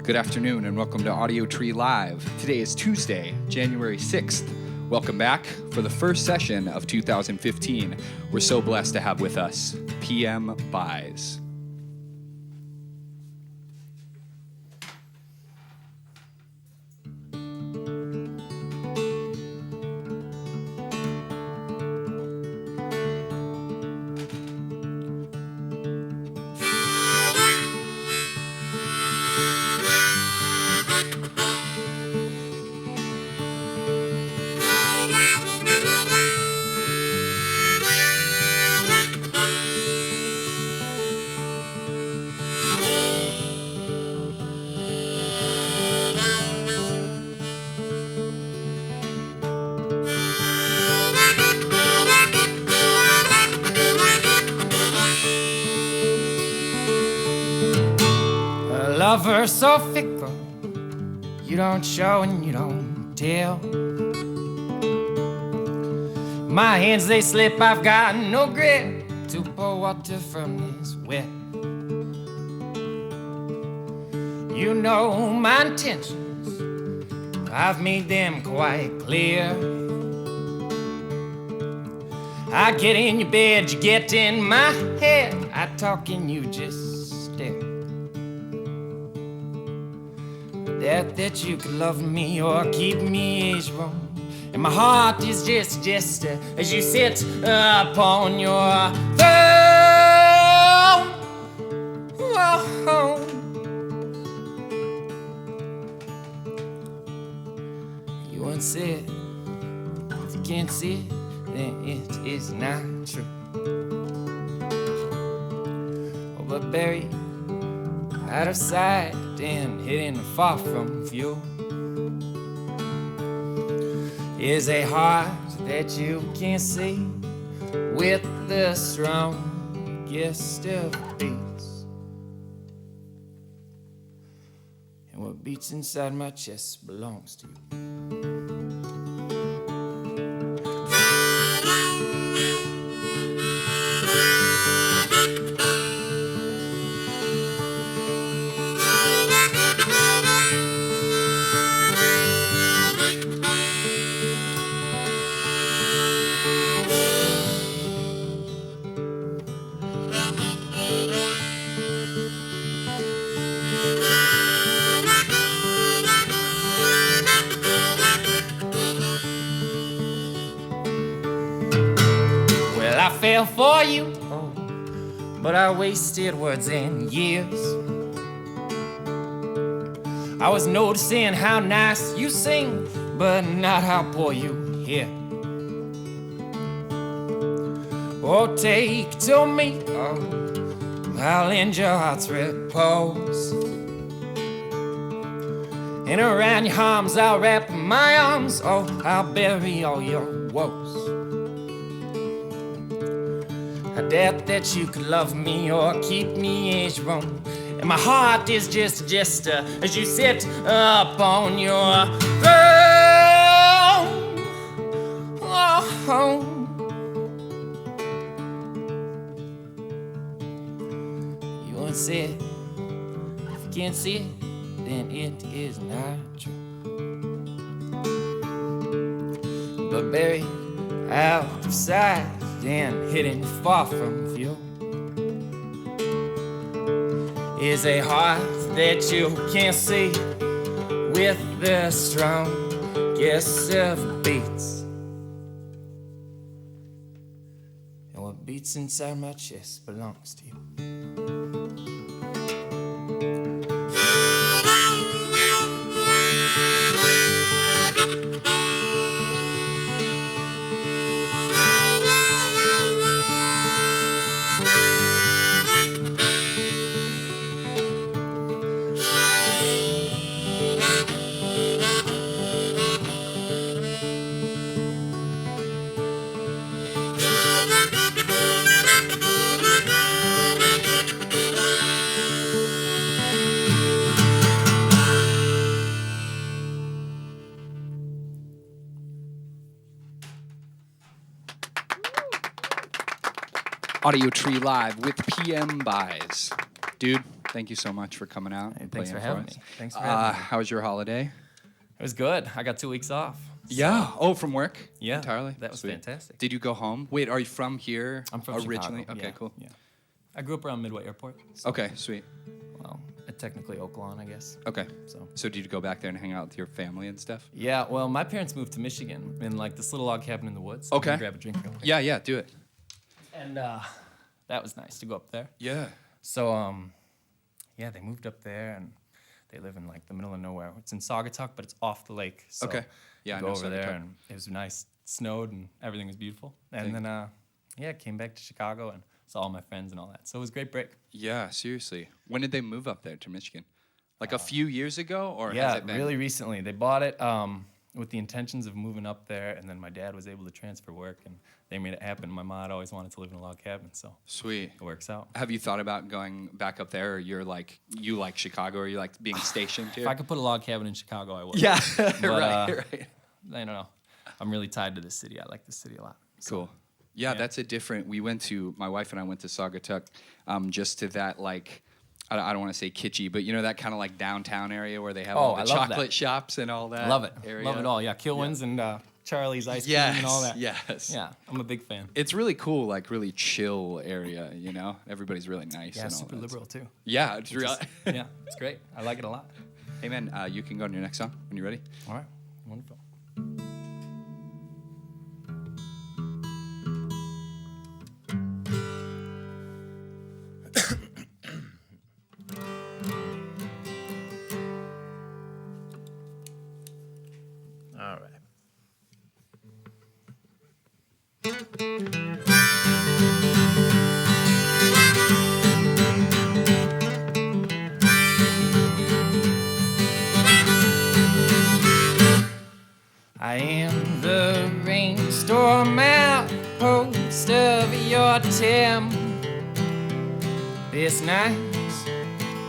Good afternoon and welcome to Audiotree Live. Today is Tuesday, January 6th. Welcome back for the first session of 2015. We're so blessed to have with us P.M. Buys. Lover so fickle, you don't show and you don't tell. My hands they slip, I've got no grip to pour water from this well. You know my intentions, I've made them quite clear. I get in your bed, you get in my head, I talk and you just stare. That you could love me or keep me age wrong. And my heart is just as you sit upon your throne. Whoa. You once said, if you can't see it, then it is not true. Oh, but buried out of sight and hidden far from view is a heart that you can't see with the strongest of beats. And what beats inside my chest belongs to you. I fell for you, but I wasted words and years. I was noticing how nice you sing, but not how poor you hear. Oh, take to me, I'll end your heart's repose. And around your arms I'll wrap my arms, I'll bury all your woes. I doubt that you could love me or keep me age wrong. And my heart is just as you sit upon your throne. Oh. You once said, if you can't see it, then it is not true. But buried out of sight and hidden far from view is a heart that you can't see with the strongest of beats. And what beats inside my chest belongs to you. Audiotree Live with P.M. Buys. Dude, Thank you so much for coming out. Hey, and thanks for playing having us. me. Thanks for having me. How was your holiday? It was good. I got 2 weeks off. Yeah. Oh, from work? Yeah. Entirely? That was Sweet. fantastic. Did you go home? Wait, are you from here? I'm from originally? Chicago. Okay, Yeah, cool. Yeah. I grew up around Midway Airport. So, Okay, sweet. well, technically Oaklawn, I guess. Okay. So did you go back there and hang out with your family and stuff? yeah, well, my parents moved to Michigan in like this little log cabin in the woods. Okay. Can grab a drink real quick? Yeah, do it. And that was nice to go up there. Yeah. So yeah, they moved up there and they live in like the middle of nowhere. It's in Saugatuck, but it's off the lake. So Okay. Yeah, I go know over there Saugatuck. and it was nice. It snowed and everything was beautiful. And then yeah, came back to Chicago and saw all my friends and all that. So it was a great break. Yeah, seriously. When did they move up there to Michigan? Like a few years ago, or Yeah, has it been? really recently. They bought it with the intentions of moving up there, and then my dad was able to transfer work, and they made it happen. My mom had always wanted to live in a log cabin, so Sweet. it works out. Have you thought about going back up there, or you like Chicago, or you like being stationed here? If I could put a log cabin in Chicago, I would. Yeah, But, right. I don't know. I'm really tied to this city. I like this city a lot. So, Cool. Yeah, that's a different. My wife and I went to Saugatuck, just to that like, I don't want to say kitschy, but you know that kind of like downtown area where they have all the I love chocolate that. shops and all that. Love it. Area. Love it all. Yeah, Kilwins and Charlie's ice cream Yes, and all that. yes. Yeah, I'm a big fan. It's really cool, like really chill area. You know, everybody's really nice. Yeah, and all super that. liberal too. Yeah, it's really. Yeah, it's great. I like it a lot. Hey man, you can go on your next song when you're ready. All right, wonderful. All right. I am the rainstorm outpost of your Tim. This night's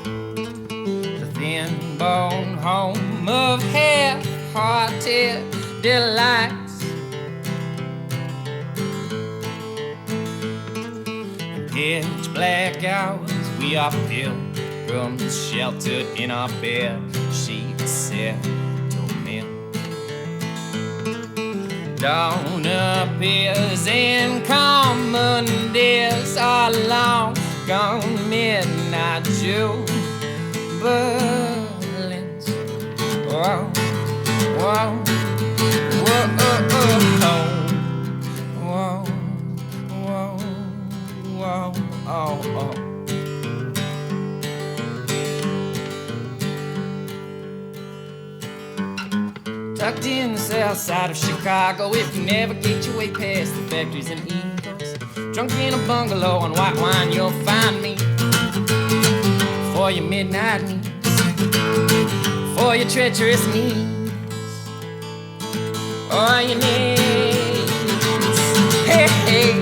the thin bone home of half-hearted delights. In pitch black hours, we are pilgrims sheltered in our bed sheets set to mend. Dawn appears in common days, our long gone midnight jubilance. Whoa, whoa, whoa, whoa, whoa, whoa, oh, oh. Tucked in the south side of Chicago, if you navigate your way past the factories and eagles, drunk in a bungalow on white wine, you'll find me. For your midnight needs, for your treacherous needs, all your needs. Hey, hey.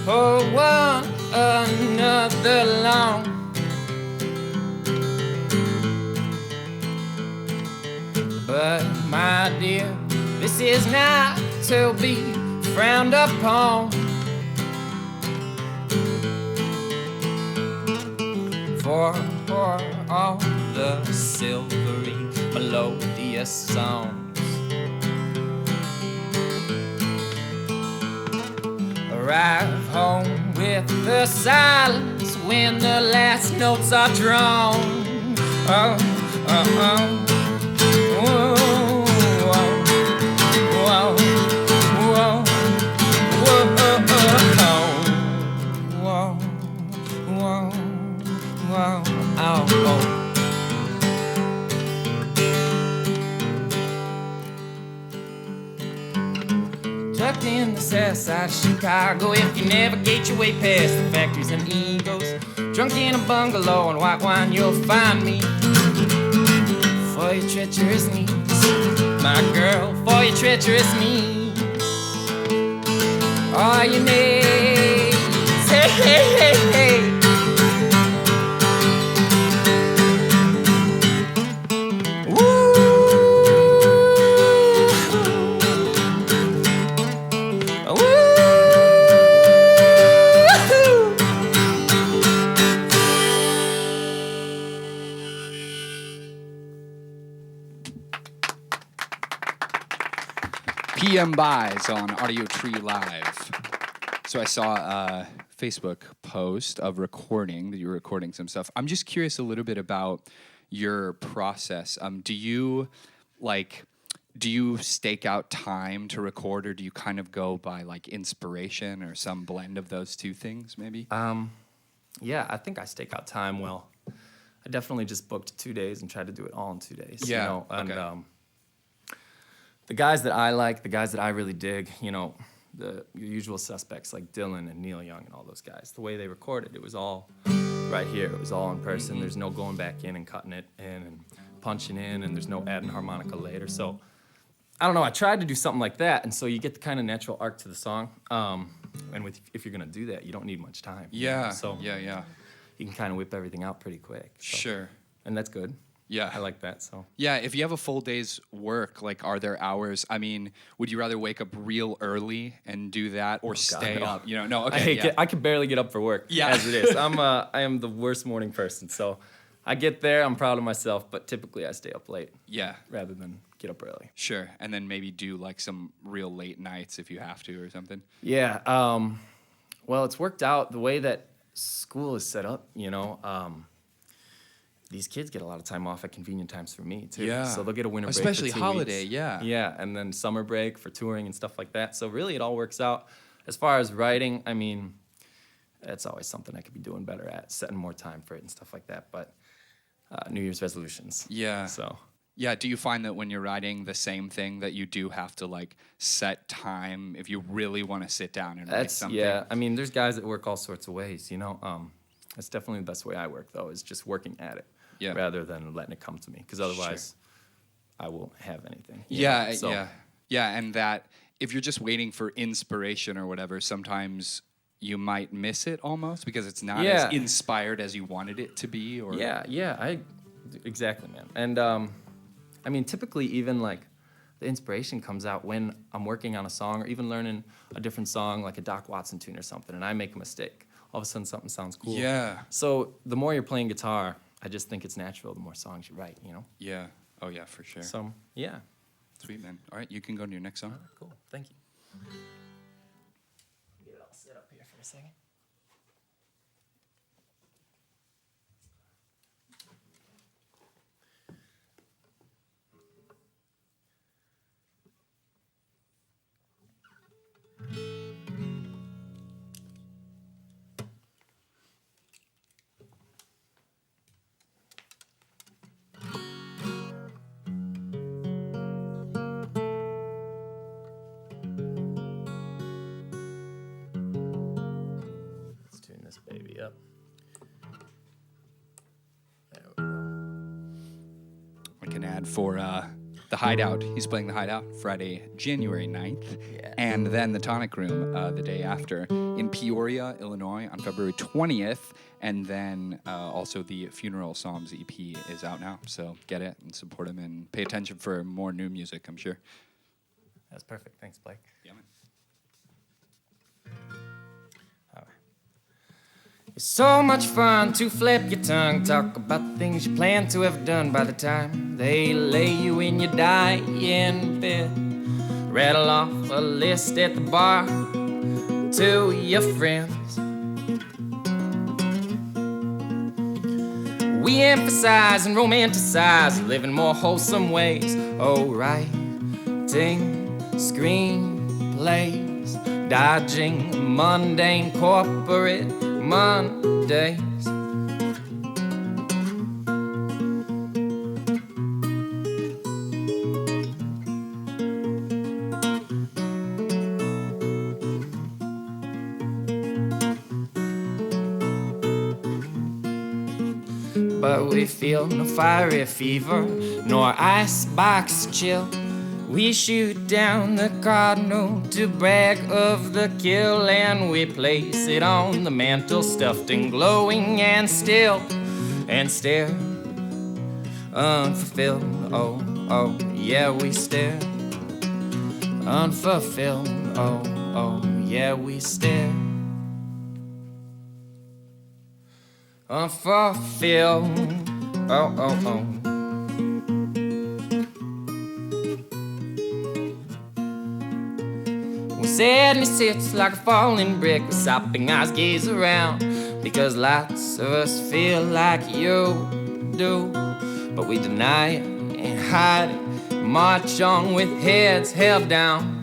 For one another long. But my dear, this is not to be frowned upon. For all the silvery melodious songs, arrive home with the silence when the last notes are drawn. Oh, oh, oh. Whoa, whoa, whoa, whoa, whoa, whoa, whoa, oh, oh. Tucked in the south side of Chicago, if you navigate your way past the factories and egos, drunk in a bungalow on white wine, you'll find me. For your treacherous needs, my girl, for your treacherous needs, all you need. Hey, hey, hey. PM buys on Audiotree Live. So I saw a Facebook post of recording, that you were recording some stuff. I'm just curious a little bit about your process. Do you stake out time to record, or do you kind of go by like inspiration or some blend of those two things maybe? Yeah, I think I stake out time well. I definitely just booked 2 days and tried to do it all in 2 days. Yeah, You know? And okay. the guys that I like, the guys that I really dig, you know, your usual suspects like Dylan and Neil Young and all those guys, the way they recorded, it was all right here. It was all in person. There's no going back in and cutting it in and punching in, and there's no adding harmonica later. So I don't know, I tried to do something like that, and so you get the kind of natural arc to the song. And if you're gonna do that, you don't need much time. Yeah, So yeah. you can kind of whip everything out pretty quick. So. Sure. And that's good. Yeah. I like that, so. Yeah, if you have a full day's work, like, are there hours? I mean, would you rather wake up real early and do that, or stay no. up? You know, no, okay, I can barely get up for work, as it is. I am the worst morning person, so I get there, I'm proud of myself, but typically I stay up late. Yeah. Rather than get up early. Sure, and then maybe do, like, some real late nights if you have to or something. Yeah, well, it's worked out the way that school is set up, you know. These kids get a lot of time off at convenient times for me, too. Yeah. So they'll get a winter break especially for 2 holiday, weeks. yeah. Yeah, and then summer break for touring and stuff like that. So really it all works out. As far as writing, I mean, that's always something I could be doing better at, setting more time for it and stuff like that. But New Year's resolutions. Yeah. So. Yeah, do you find that when you're writing the same thing that you do have to, like, set time if you really want to sit down and write something? Yeah, I mean, there's guys that work all sorts of ways, you know. That's definitely the best way I work, though, is just working at it rather than letting it come to me, because otherwise I won't have anything. Yeah, and that if you're just waiting for inspiration or whatever, sometimes you might miss it almost because it's not as inspired as you wanted it to be. Or Exactly, man. And I mean, typically even like the inspiration comes out when I'm working on a song or even learning a different song, like a Doc Watson tune or something, and I make a mistake. All of a sudden something sounds cool. Yeah. So the more you're playing guitar, I just think it's natural the more songs you write, you know? Yeah. Oh, yeah, for sure. So, yeah. Sweet, man. All right, you can go to your next song. Cool. Thank you. Get it all set up here for a second. This baby up. There we go. I can add for the Hideout. He's playing the Hideout Friday, January 9th. Yeah. And then the Tonic Room the day after in Peoria, Illinois on February 20th. And then also the Funeral Psalms EP is out now. So get it and support him and pay attention for more new music, I'm sure. That's perfect. Thanks, Blake. Yeah, man. It's so much fun to flip your tongue, talk about things you plan to have done by the time they lay you in your dying bed. Rattle off a list at the bar to your friends. We emphasize and romanticize living more wholesome ways. Oh, writing screenplays, dodging mundane corporate Mondays. But we feel no fiery fever, nor icebox chill. We shoot down the cardinal to brag of the kill, and we place it on the mantle, stuffed and glowing and still, and stare unfulfilled. Oh, oh, yeah, we stare unfulfilled. Oh, oh, yeah, we stare unfulfilled. Oh, oh, oh. sadness sits like a falling brick with sopping eyes gaze around, because lots of us feel like you do, but we deny it and hide it, march on with heads held down.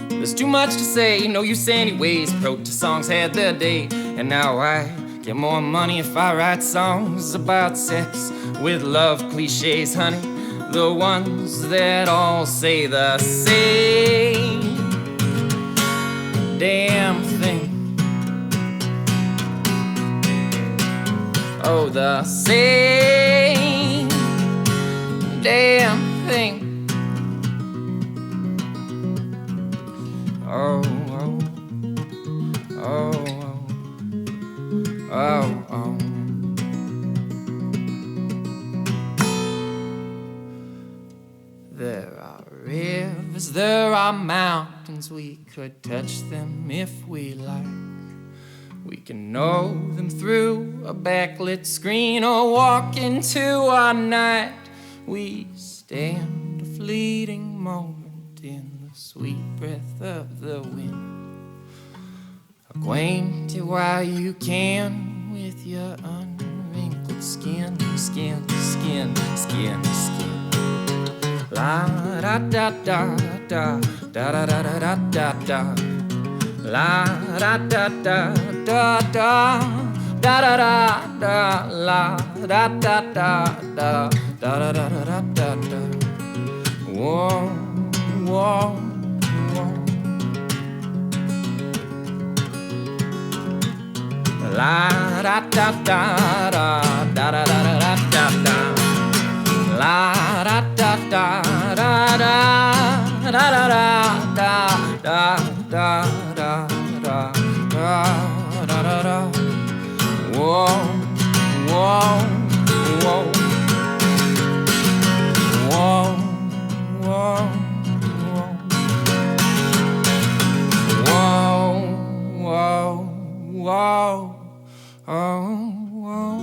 There's too much to say, no use anyways. Protest songs had their day, and now I get more money if I write songs about sex with love cliches, honey. The ones that all say the same damn thing. Oh, the same damn thing. Oh, oh, oh, oh, oh, oh. There are rivers, there are mountains, we could touch them if we like. We can know them through a backlit screen or walk into our night. We stand a fleeting moment in the sweet breath of the wind, acquainted while you can with your unwrinkled skin, skin, skin, skin, skin. La da da da da da da da da da da. La da da da da da da da da da. La da da da da da da da da da. Whoa, whoa, whoa. La da da da da da da da da da. La da da da da da da da da da da da da da da. Whoa, whoa, whoa, whoa, whoa, whoa, whoa, whoa, whoa.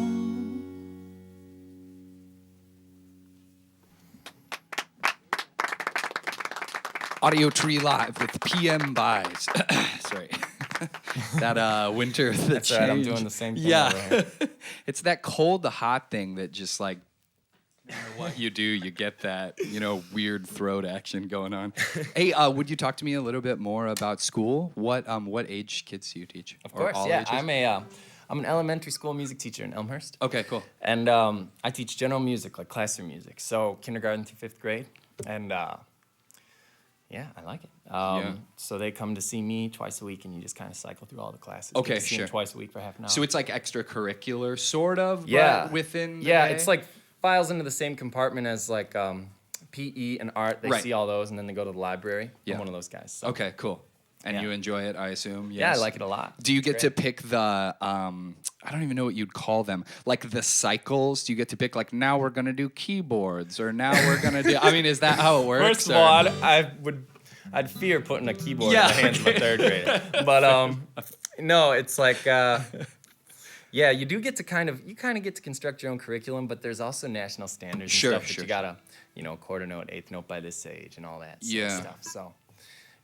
Audiotree Live with PM Buys. Sorry. That winter, the That's change. right, I'm doing the same thing. Yeah. Over here. It's that cold to hot thing that just like, no matter what you do, you get that, weird throat action going on. Hey, would you talk to me a little bit more about school? What age kids do you teach? Of course, all yeah. ages? I'm an elementary school music teacher in Elmhurst. Okay, cool. And I teach general music, like classroom music, so kindergarten through 5th grade. And yeah, I like it. So they come to see me twice a week, and you just kind of cycle through all the classes. Okay, Get to see them sure. twice a week for half an hour. So it's like extracurricular, sort of, yeah, but within the yeah, day? it's like files into the same compartment as like PE and art. They Right. see all those, and then they go to the library. Yeah. I'm one of those guys. So. Okay, cool. And Yeah. you enjoy it, I assume? Yes. Yeah, I like it a lot. Do you get It's to great. pick the, I don't even know what you'd call them, like the cycles? Do you get to pick, like, now we're going to do keyboards, or now we're going to do, I mean, is that how it works? First of all, I'd fear putting a keyboard in the hands of a 3rd grader. But no, it's like, yeah, you get to kind of get to construct your own curriculum, but there's also national standards and stuff that you gotta, quarter note, 8th note by this age and all that sort of stuff. So,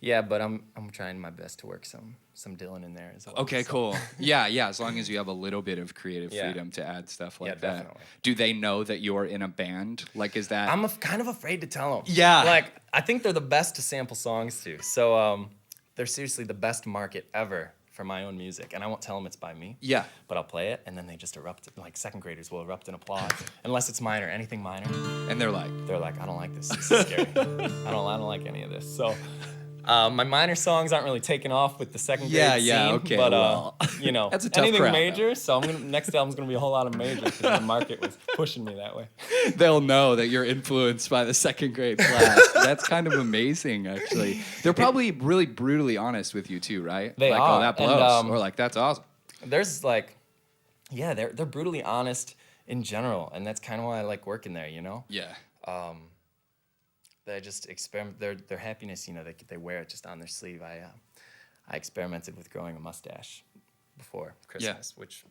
yeah, but I'm trying my best to work some Dylan in there as well. Okay, so. cool. Yeah, as long as you have a little bit of creative freedom to add stuff like that. Definitely. Do they know that you're in a band? Like, is that... I'm kind of afraid to tell them. Yeah. Like, I think they're the best to sample songs to. So they're seriously the best market ever for my own music. And I won't tell them it's by me. Yeah. But I'll play it, and then they just erupt. Like, 2nd graders will erupt in applause. Unless it's minor, anything minor. And they're like... I don't like this. This is scary. I don't like any of this. So... my minor songs aren't really taking off with the 2nd grade scene, okay. but well, that's a tough anything crowd, major. So next album's gonna be a whole lot of major because the market was pushing me that way. They'll know that you're influenced by the 2nd grade class. That's kind of amazing, actually. They're probably really brutally honest with you too, right? They like, are. Oh, that blows, And, or like, that's awesome. There's like, yeah, they're brutally honest in general, and that's kind of why I like working there. Yeah. They just experiment. Their happiness, they wear it just on their sleeve. I experimented with growing a mustache before Christmas, which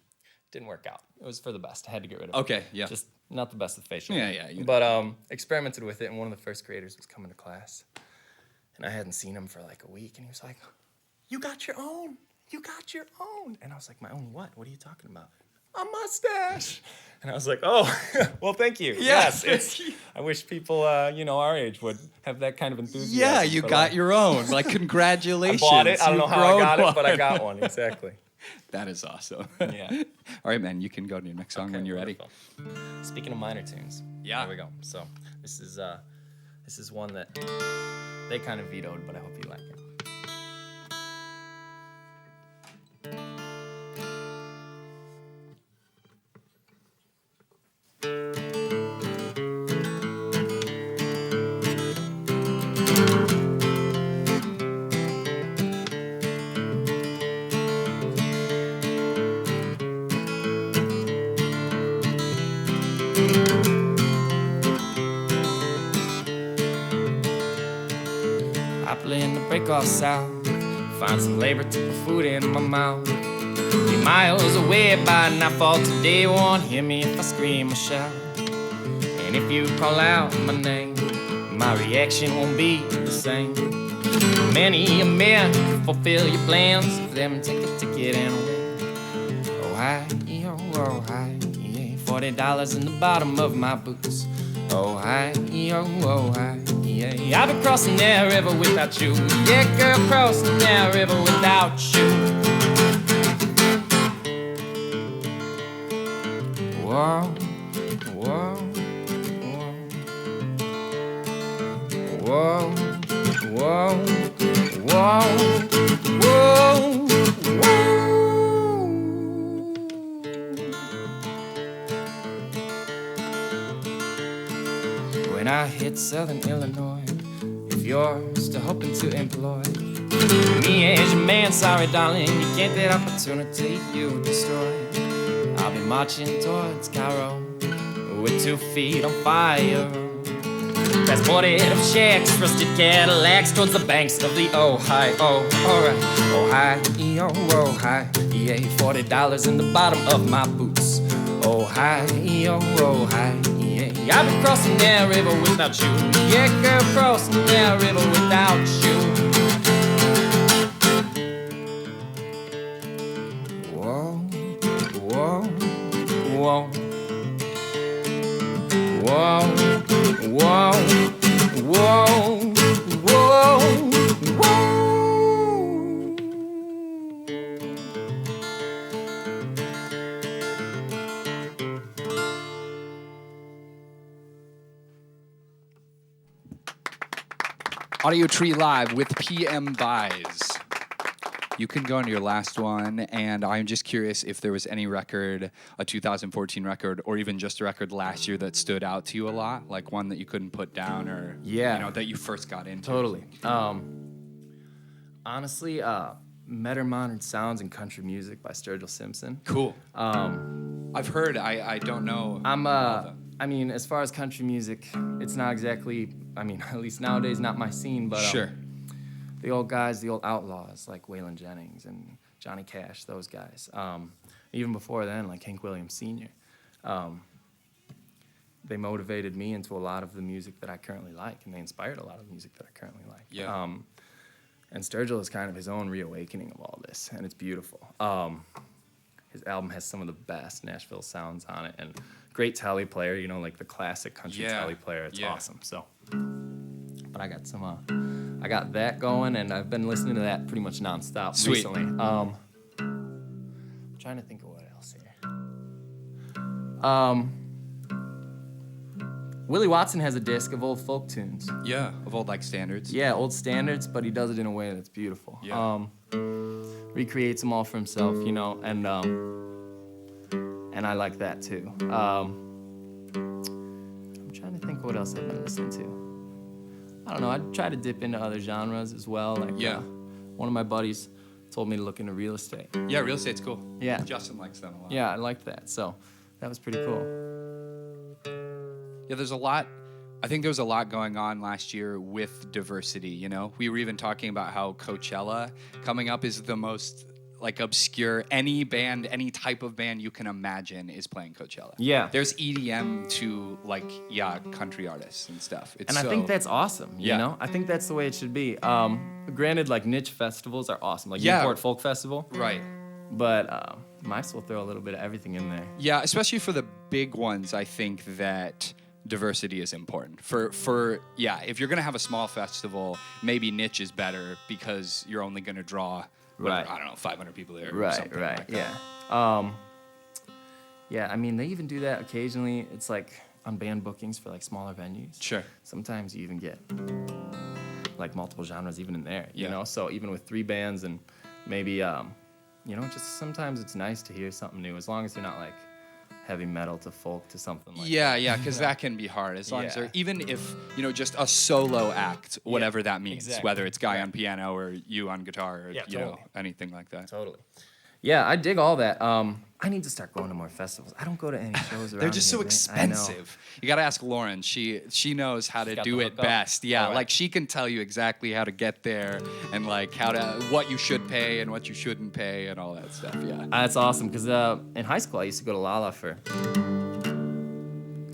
didn't work out. It was for the best. I had to get rid of it. Okay, yeah. Just not the best with facial. Yeah. But experimented with it, and one of the first graders was coming to class, and I hadn't seen him for like a week, and he was like, "You got your own. You got your own." And I was like, "My own what? What are you talking about?" "A mustache." And I was like, "Oh, well, thank you." Yes. I wish people, our age would have that kind of enthusiasm. Yeah, you got your own. Like, congratulations. I bought it. I don't know how I got one. it, but I got one. Exactly. That is awesome. Yeah. All right, man, you can go to your next song when you're wonderful. Ready. Speaking of minor tunes. Yeah. Here we go. So this is one that they kind of vetoed, but I hope you like it. In the break-off south, find some labor to put food in my mouth. Be miles away by nightfall today, won't hear me if I scream or shout. And if you call out my name, my reaction won't be the same. Many a man fulfill your plans, for them take a ticket and win. Oh hi, oh hi, yeah, $40 in the bottom of my boots. Oh hi, oh hi, yeah, I've been crossing that river without you. Yeah, girl, crossing that river without you. Whoa, whoa, whoa, whoa, whoa, whoa, whoa. When I hit Southern Illinois, if you're still hoping to employ me as your man, sorry darling, you get that opportunity you destroy. I'll be marching towards Cairo with 2 feet on fire, transported of shacks, rusted Cadillacs towards the banks of the Ohio. Alright, Ohio, yeah, $40 in the bottom of my boots. Ohio, yeah, I've been crossing that river without you. Yeah, girl, crossing that river without you. Whoa, whoa, whoa, whoa, whoa, whoa, whoa, whoa. Audiotree Live with PM Buys. You can go into your last one, and I'm just curious if there was any record, a 2014 record, or even just a record last year that stood out to you a lot, like one that you couldn't put down, or that you first got into. Totally. Honestly, Better Modern Sounds in Country Music by Sturgill Simpson. Cool. I've heard. I don't know. I mean, as far as country music, it's not exactly, at least nowadays, not my scene, but sure. The old guys, the old outlaws, like Waylon Jennings and Johnny Cash, those guys. Even before then, like Hank Williams Sr., they motivated me into a lot of the music that I currently like, and they inspired a lot of the music that I currently like. Yeah. And Sturgill is kind of his own reawakening of all this, and it's beautiful. His album has some of the best Nashville sounds on it, and great telly player, like the classic country telly player. It's awesome. So, but I got that going, and I've been listening to that pretty much nonstop recently. I'm trying to think of what else here. Willie Watson has a disc of old folk tunes. Yeah, of old standards. Yeah, old standards, but he does it in a way that's beautiful. Yeah. Recreates them all for himself, and I like that too. I'm trying to think what else I've been listening to. I don't know, I try to dip into other genres as well. One of my buddies told me to look into real estate. Yeah, real estate's cool. Yeah. Justin likes them a lot. Yeah, I liked that, so that was pretty cool. Yeah, there's a lot. I think there was a lot going on last year with diversity, We were even talking about how Coachella coming up is the most like obscure, any band, any type of band you can imagine is playing Coachella. Yeah. There's EDM to like, country artists and stuff. It's And I think that's awesome, you Yeah. know? I think that's the way it should be. Granted, like niche festivals are awesome, like Yeah. Newport Folk Festival. right. But might as well throw a little bit of everything in there. Yeah, especially for the big ones, I think that diversity is important. For if you're gonna have a small festival, maybe niche is better because you're only gonna draw, Right. I don't know, 500 people there. Or Right, something right, like that. yeah. Yeah, I mean, they even do that occasionally. It's like on band bookings for like smaller venues. Sure. Sometimes you even get like multiple genres even in there, you Yeah. know? So even with 3 bands and maybe, you know, just sometimes it's nice to hear something new as long as you're not like heavy metal to folk to something like Yeah, because that can be hard. As long as Yeah. they're, even if, just a solo act, whatever that means, exactly. whether it's guy on piano or you on guitar or, Yeah, you know, totally. anything like that. Totally. Yeah, I dig all that. I need to start going to more festivals. I don't go to any shows around They're just so here, man. I know. expensive. You got to ask Lauren. She knows how to got do the it hookup? best. Yeah, All right. like she can tell you exactly how to get there and like what you should pay and what you shouldn't pay and all that stuff. Yeah. That's awesome because in high school I used to go to Lala for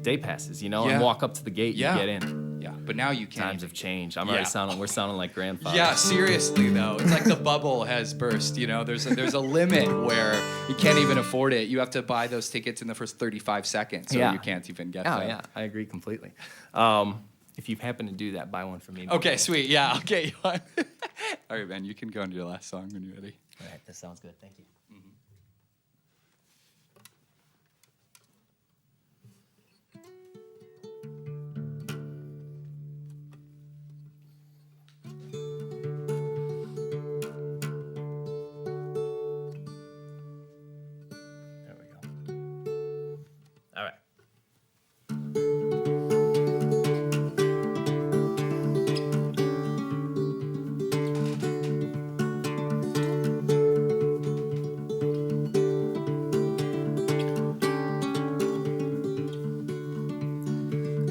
day passes, you know, Yeah. and walk up to the gate Yeah. and get in. Yeah, but now you can't. Times even- have changed. I'm Yeah. already we're sounding like grandfathers. Yeah, seriously though, it's like the bubble has burst. You know, there's a limit where you can't even afford it. You have to buy those tickets in the first 35 seconds, or Yeah. you can't even get Oh them. yeah, I agree completely. If you happen to do that, buy one for me. Okay, sweet. Yeah, I'll get you one. All right, man, you can go into your last song when you're ready. All right, that sounds good. Thank you. There we go. All right.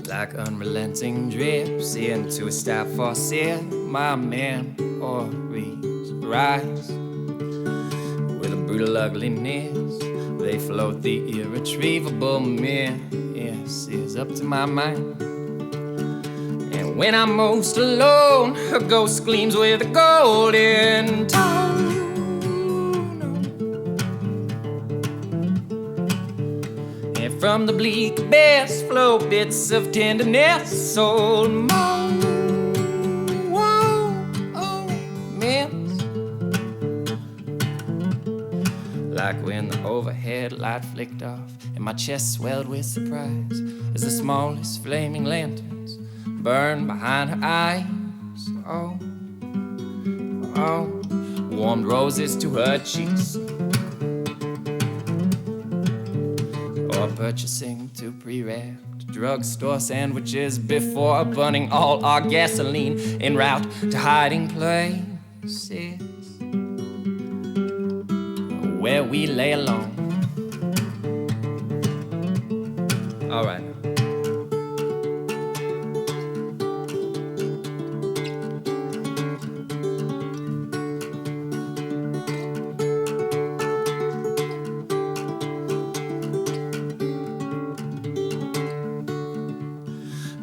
Like unrelenting drips into a stop faucet, my memories rise with a brutal ugliness. They float the irretrievable misses up to my mind. And when I'm most alone, a ghost gleams with a golden tone. And from the bleak abyss flow bits of tenderness, soul moments. Like when the overhead light flicked off and my chest swelled with surprise as the smallest flaming lanterns burned behind her eyes. Oh, warmed roses to her cheeks, or purchasing 2 pre-wrapped drugstore sandwiches before burning all our gasoline en route to hiding places where we lay alone. All right.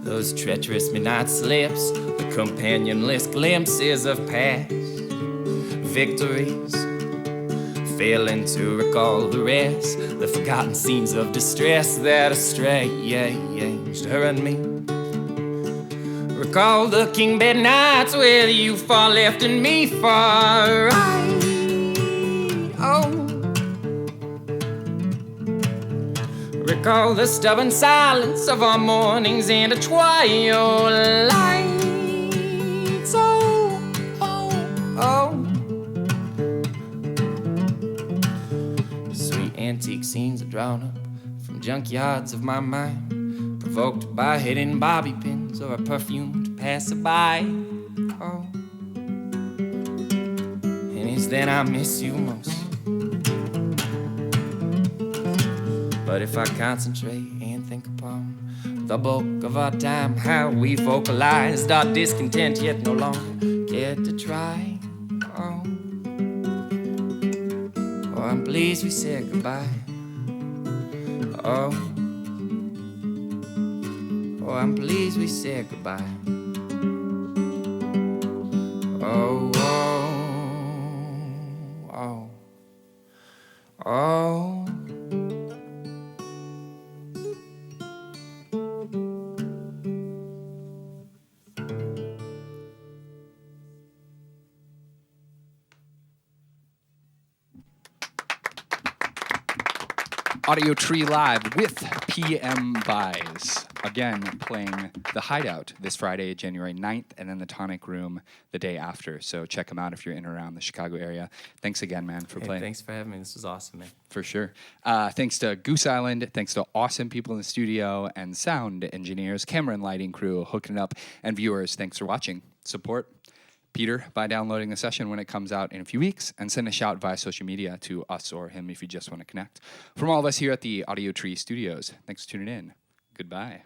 Those treacherous midnight slips, the companionless glimpses of past victories, failing to recall the rest, the forgotten scenes of distress that estranged her and me. Recall the king bed nights where you far left and me far right. Oh, recall the stubborn silence of our mornings and a twilight. Oh. Sweet antique scenes are drawn up from junkyards of my mind, provoked by hidden bobby pins or a perfumed passerby. Oh, and it's then I miss you most. But if I concentrate and think upon the bulk of our time, how we vocalized our discontent, yet no longer cared to try. Oh, I'm pleased we said goodbye. Oh, oh, I'm pleased we said goodbye. Oh, oh, oh, oh. Audiotree Live with PM Buys. Again, playing the Hideout this Friday, January 9th, and then the Tonic Room the day after. So check them out if you're in and around the Chicago area. Thanks again, man, for playing. Thanks for having me. This was awesome, man. For sure. Thanks to Goose Island. Thanks to awesome people in the studio and sound engineers, camera and lighting crew hooking it up, and viewers. Thanks for watching. Support Peter by downloading the session when it comes out in a few weeks, and send a shout via social media to us or him if you just want to connect. From all of us here at the Audiotree Studios, thanks for tuning in. Goodbye.